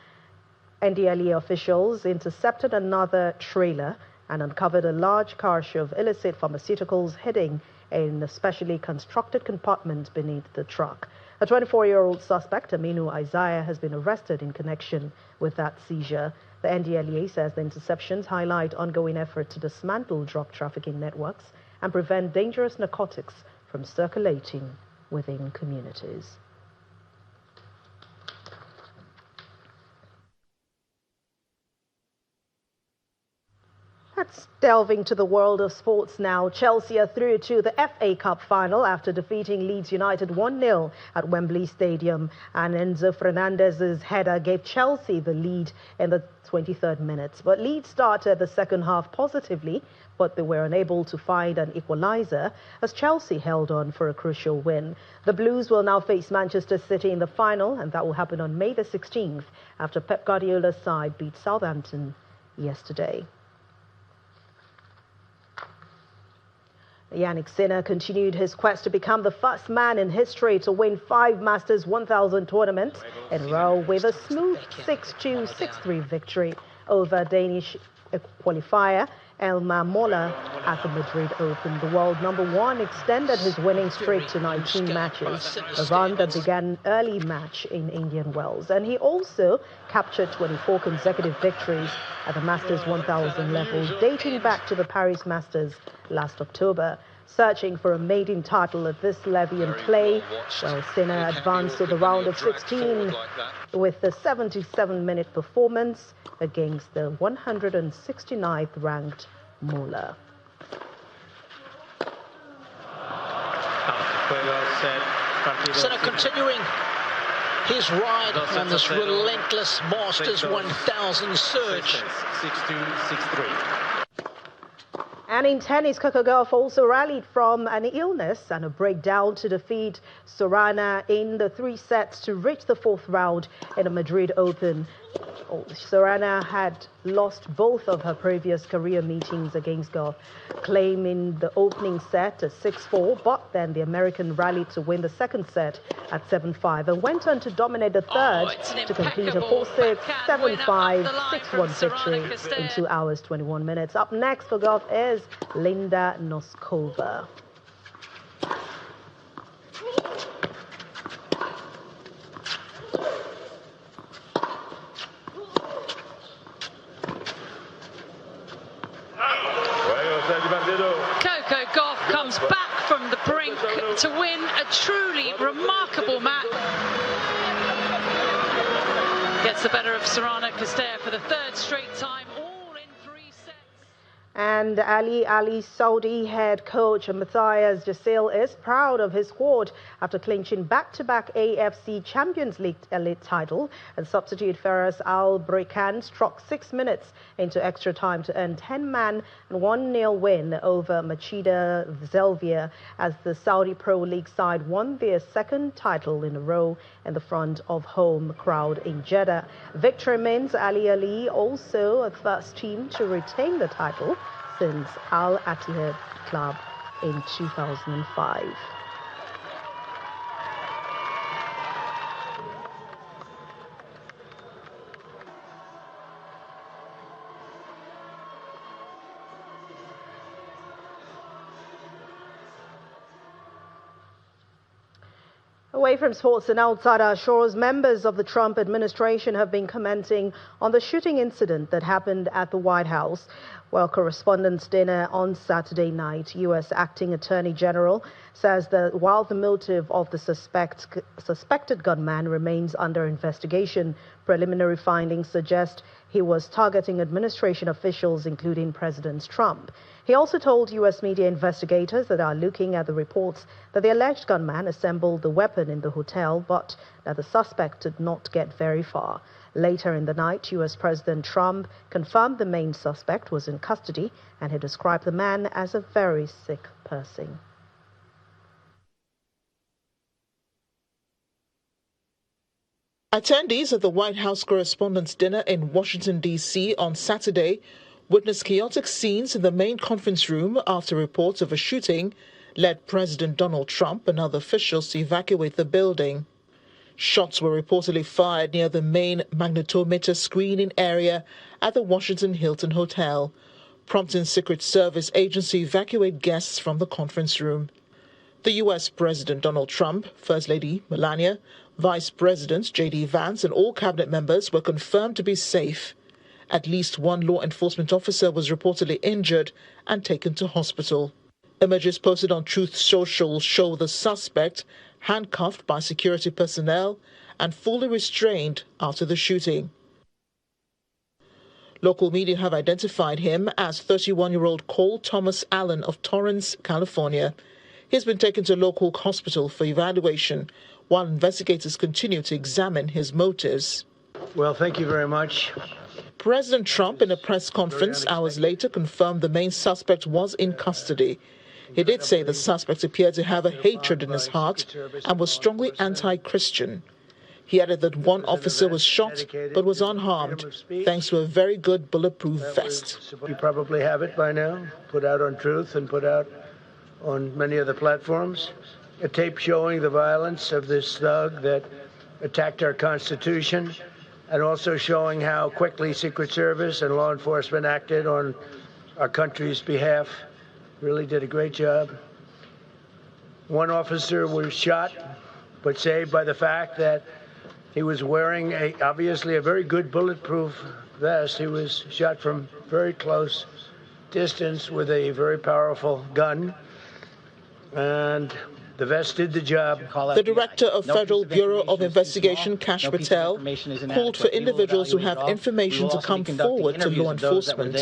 NDLEA officials intercepted another trailer and uncovered a large cache of illicit pharmaceuticals hidden in a specially constructed compartment beneath the truck. A 24-year-old suspect, Aminu Isaiah, has been arrested in connection with that seizure. The NDLEA says the interceptions highlight ongoing efforts to dismantle drug trafficking networks and prevent dangerous narcotics from circulating within communities. Let's delve into the world of sports now. Chelsea are through to the FA Cup final after defeating Leeds United 1-0 at Wembley Stadium. And Enzo Fernandez's header gave Chelsea the lead in the 23rd minute. But Leeds started the second half positively, but they were unable to find an equalizer as Chelsea held on for a crucial win. The Blues will now face Manchester City in the final, and that will happen on May the 16th after Pep Guardiola's side beat Southampton yesterday. Yannick Sinner continued his quest to become the first man in history to win 5 Masters 1000 tournaments in a row with a smooth 6-2, 6-3 victory over Danish qualifier Elmar Moller at the Madrid Open. The world #1 extended his winning streak to 19 matches, a run that began early match in Indian Wells. And he also captured 24 consecutive victories at the Masters 1000 level, dating back to the Paris Masters last October. Searching for a maiden title at this level in play, well, Sinner advanced to the round of 16 with the 77-minute performance against the 169th ranked Moller. Sinner continuing his ride on this relentless Masters 1000 surge. 6-2, 6-3. And in tennis, Coco Gauff also rallied from an illness and a breakdown to defeat Sorana in the 3 sets to reach the 4th round in the Madrid Open. Sorana had lost both of her previous career meetings against Gauff, claiming the opening set at 6-4, but then the American rallied to win the 2nd set at 7-5 and went on to dominate the 3rd to complete a 4-6, 7-5, 6-1 victory in 2 hours, 21 minutes. Up next for Gauff is Linda Noskova. Coco Gauff comes back from the brink to win a truly remarkable match. Gets the better of Sorana Castella for the 3rd straight time, all in 3 sets. And Ali Saudi head coach Matthias Gisele is proud of his squad after clinching back-to-back AFC Champions League elite title, and substitute Faraz Al-Brekan struck 6 minutes into extra time to earn 10-man and 1-0 win over Machida Zelvia as the Saudi Pro League side won their second title in a row in the front of home crowd in Jeddah. Victory means Ali also a first team to retain the title since Al Attihad Club in 2005. Away from sports and outside our shores, members of the Trump administration have been commenting on the shooting incident that happened at the White House. Well, correspondents' dinner on Saturday night, U.S. Acting Attorney General says that while the motive of the suspected gunman remains under investigation, preliminary findings suggest he was targeting administration officials, including President Trump. He also told U.S. media investigators that are looking at the reports that the alleged gunman assembled the weapon in the hotel, but that the suspect did not get very far. Later in the night, U.S. President Trump confirmed the main suspect was in custody, and he described the man as a very sick person. Attendees of the White House Correspondents' Dinner in Washington, D.C. on Saturday witnessed chaotic scenes in the main conference room after reports of a shooting led President Donald Trump and other officials to evacuate the building. Shots were reportedly fired near the main magnetometer screening area at the Washington Hilton Hotel, prompting Secret Service agents to evacuate guests from the conference room. The U.S. President Donald Trump, First Lady Melania, Vice President J.D. Vance, and all cabinet members were confirmed to be safe. At least one law enforcement officer was reportedly injured and taken to hospital. Images posted on Truth Social show the suspect handcuffed by security personnel and fully restrained after the shooting. Local media have identified him as 31-year-old Cole Thomas Allen of Torrance, California. He's been taken to a local hospital for evaluation, while investigators continue to examine his motives. Well, thank you very much. President Trump, in a press conference hours later, confirmed the main suspect was in custody. He did say the suspect appeared to have a hatred in his heart and was strongly anti-Christian. He added that one officer was shot but was unharmed thanks to a very good bulletproof vest. You probably have it by now, put out on Truth and put out on many other platforms. A tape showing the violence of this thug that attacked our Constitution, and also showing how quickly Secret Service and law enforcement acted on our country's behalf. Really did a great job. One officer was shot, but saved by the fact that he was wearing obviously a very good bulletproof vest. He was shot from very close distance with a very powerful gun, and the vest did the job. The director of Federal Bureau of Investigation, Kash Patel, called for individuals who have information to come forward to law enforcement.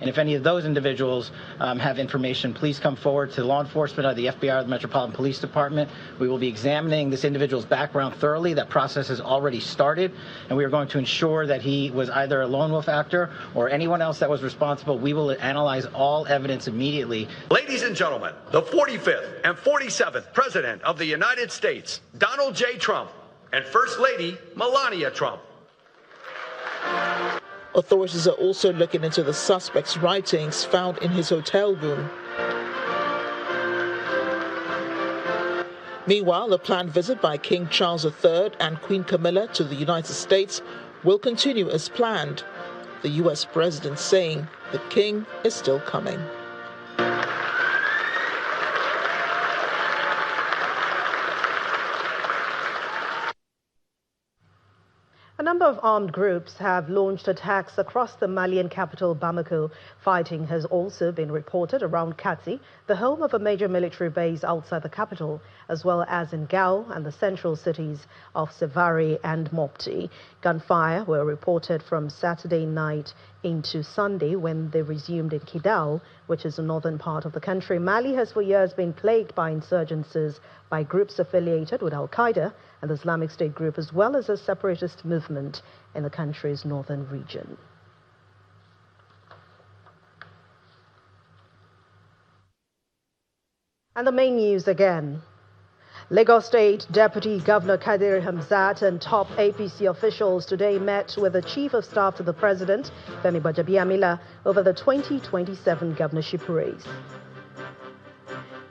And if any of those individuals have information, please come forward to law enforcement or the FBI or the Metropolitan Police Department. We will be examining this individual's background thoroughly. That process has already started, and we are going to ensure that he was either a lone wolf actor or anyone else that was responsible. We will analyze all evidence immediately. Ladies and gentlemen, the 45th and 47th President of the United States, Donald J. Trump, and First Lady Melania Trump. Authorities are also looking into the suspect's writings found in his hotel room. Meanwhile, a planned visit by King Charles III and Queen Camilla to the United States will continue as planned, the U.S. president saying the king is still coming. A number of armed groups have launched attacks across the Malian capital, Bamako. Fighting has also been reported around Kati, the home of a major military base outside the capital, as well as in Gao and the central cities of Sevari and Mopti. Gunfire were reported from Saturday night into Sunday when they resumed in Kidal, which is the northern part of the country. Mali has for years been plagued by insurgencies by groups affiliated with Al-Qaeda and the Islamic State group, as well as a separatist movement in the country's northern region. And the main news again. Lagos State Deputy Governor Kadiri Hamzat and top APC officials today met with the Chief of Staff to the President, Femi Gbajabiamila, over the 2027 governorship race.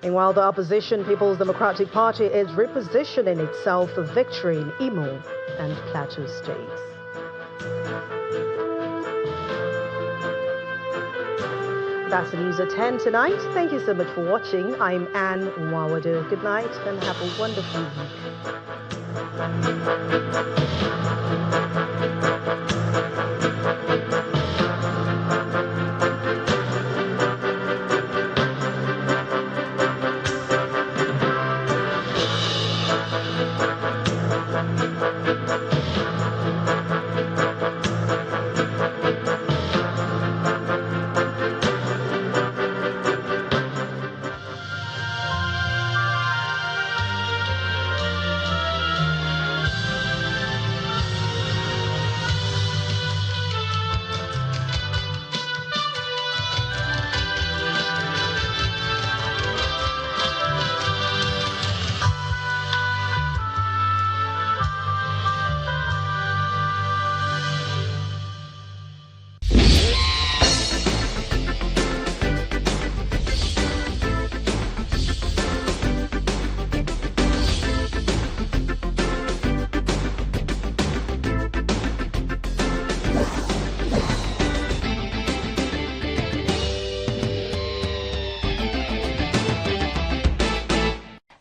Meanwhile, the opposition People's Democratic Party is repositioning itself for victory in Imo and Plateau states. That's the news at 10 tonight. Thank you so much for watching. I'm Anne Nwawado. Good night and have a wonderful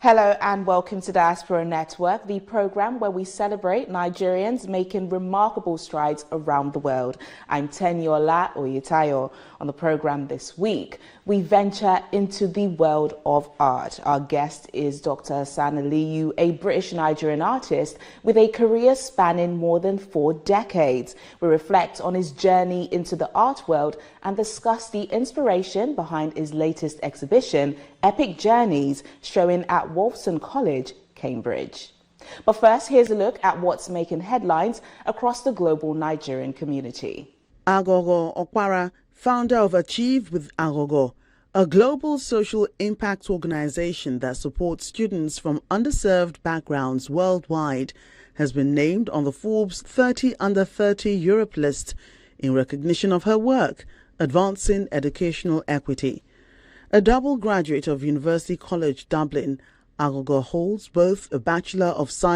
Hello and welcome to Diaspora Network, the program where we celebrate Nigerians making remarkable strides around the world. I'm Teniola Oyetayo. On the program this week, we venture into the world of art. Our guest is Dr. Oseni, a British-Nigerian artist with a career spanning more than 4 decades. We reflect on his journey into the art world and discuss the inspiration behind his latest exhibition, Epic Journeys, showing at Wolfson College, Cambridge. But first, here's a look at what's making headlines across the global Nigerian community. Agogo Okpara, founder of Achieve with Agogo, a global social impact organization that supports students from underserved backgrounds worldwide, has been named on the Forbes 30 Under 30 Europe list in recognition of her work advancing educational equity. A double graduate of University College Dublin, Agogo holds both a Bachelor of Science